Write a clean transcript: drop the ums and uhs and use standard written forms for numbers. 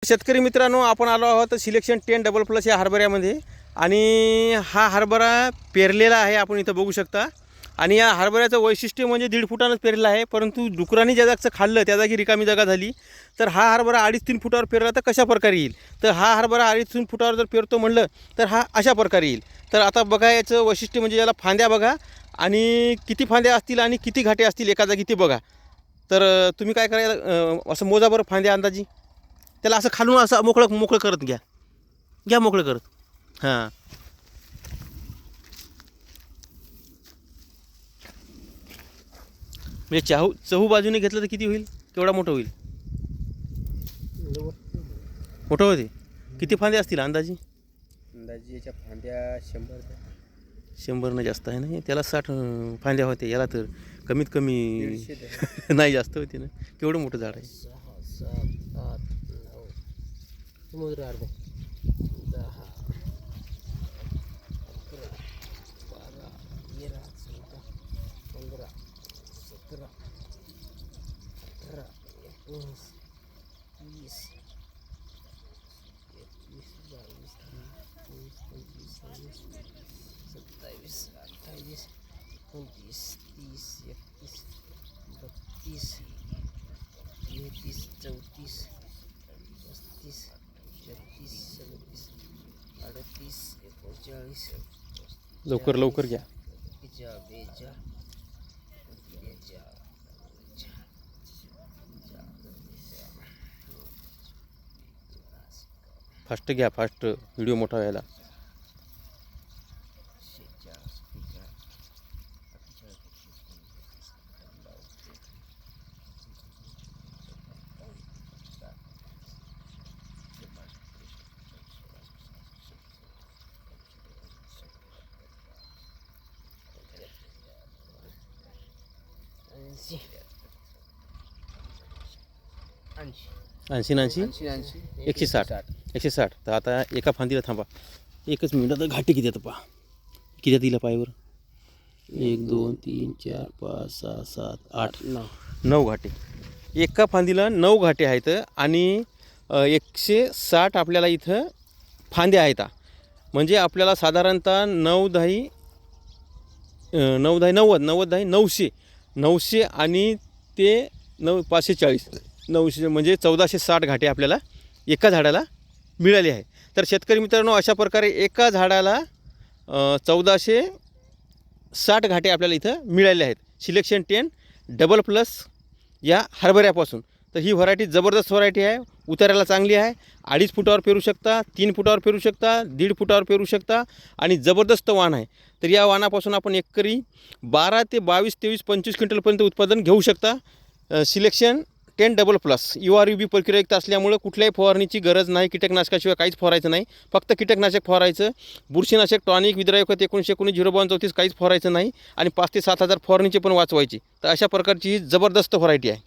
शेतकरी मित्रांनो, आपण आलो आहोत सिलेक्शन 10 डबल प्लस या हरभऱ्यामध्ये आणि हा हरभरा पेरलेला आहे, आपण इथं बघू शकता. आणि या हरभऱ्याचं वैशिष्ट्य म्हणजे 1.5 फुटानंच पेरलेला आहे, परंतु डुकरांनी ज्या जागचं खाल्लं त्या जागी रिकामी जागा झाली. तर हा हरभरा 2.5-3 फुटावर पेरला तर कशा प्रकारे येईल? तर हा हरभरा 2.5-3 फुटावर जर पेरतो म्हणलं तर हा अशा प्रकारे येईल. तर आता बघा, याचं वैशिष्ट्य म्हणजे याला फांद्या बघा आणि किती फांद्या असतील आणि किती घाटे असतील एका जागी ते बघा. तर तुम्ही काय करायला, असं मोजा बरं फांद्या अंदाजी. त्याला असं खालून असं मोकळं करत घ्या मोकळं करत. हां, म्हणजे चहू बाजूने घेतलं तर किती होईल? केवढा मोठं होईल? मोठं होते. किती फांद्या असतील अंदाजी? याच्या फांद्या 100 जास्त आहे ना. त्याला 60 फांद्या होते, याला तर कमीत कमी 150 नाही जास्त होते ना. केवढं मोठं झाड आहे. 6, 7, 8, 9 समुद्र अर्धे 10, 11, 12, 13, 14, 15, 17, 18, 19, 20, 21, 22, 23, 24, 25, 26, 27, 28, 29, 30, 31, 32, 33, 34, 35, 36, 37, 38, लवकर घ्या. फास्ट घ्या, फास्ट, व्हिडिओ मोठा व्हायला. 80 160. तर आता एका फांदीला थांबा, एकच मिनिट. घाटे किती येतं पहा, किती दिलं पायवर? 1 2 3 4 5 6 7 8 9 घाटे. एका फांदीला 9 घाटे आहेत आणि 160 आपल्याला इथं फांद्या आहेत. म्हणजे आपल्याला साधारणतः 9×10 900 आणि ते 540 900 म्हणजे 1460 घाटे आपल्याला एका झाडाला मिळाले आहे. तर शेतकरी मित्रांनो, अशा प्रकारे एका झाडाला 1460 घाटे आपल्याला इथं मिळाले आहेत सिलेक्शन 10 डबल प्लस या हरभऱ्यापासून. तर ही व्हरायटी जबरदस्त व्हरायटी आहे, उतारायला चांगली आहे. 2.5 फुटावर पेरू शकता, 3 फुटावर पेरू शकता, 1.5 फुटावर पेरू शकता आणि जबरदस्त वाण आहे. तर या वाणापासून आपण एकरी 12 ते 22, 23, 25 क्विंटलपर्यंत उत्पादन घेऊ शकता. सिलेक्शन 10 डबल प्लस URUB प्रक्रियायुक्त असल्यामुळं कुठल्याही फवारणीची गरज नाही. कीटकनाशकाशिवाय काहीच फवारायचं नाही, फक्त कीटकनाशक फवारायचं. बुरशीनाशक, टॉनिक, विद्रायक 1919 05234 काहीच फवारायचं नाही आणि 5 ते 7 हजार फवारणीचे पण वाचवायची. तर अशा प्रकारची ही जबरदस्त व्हरायटी आहे.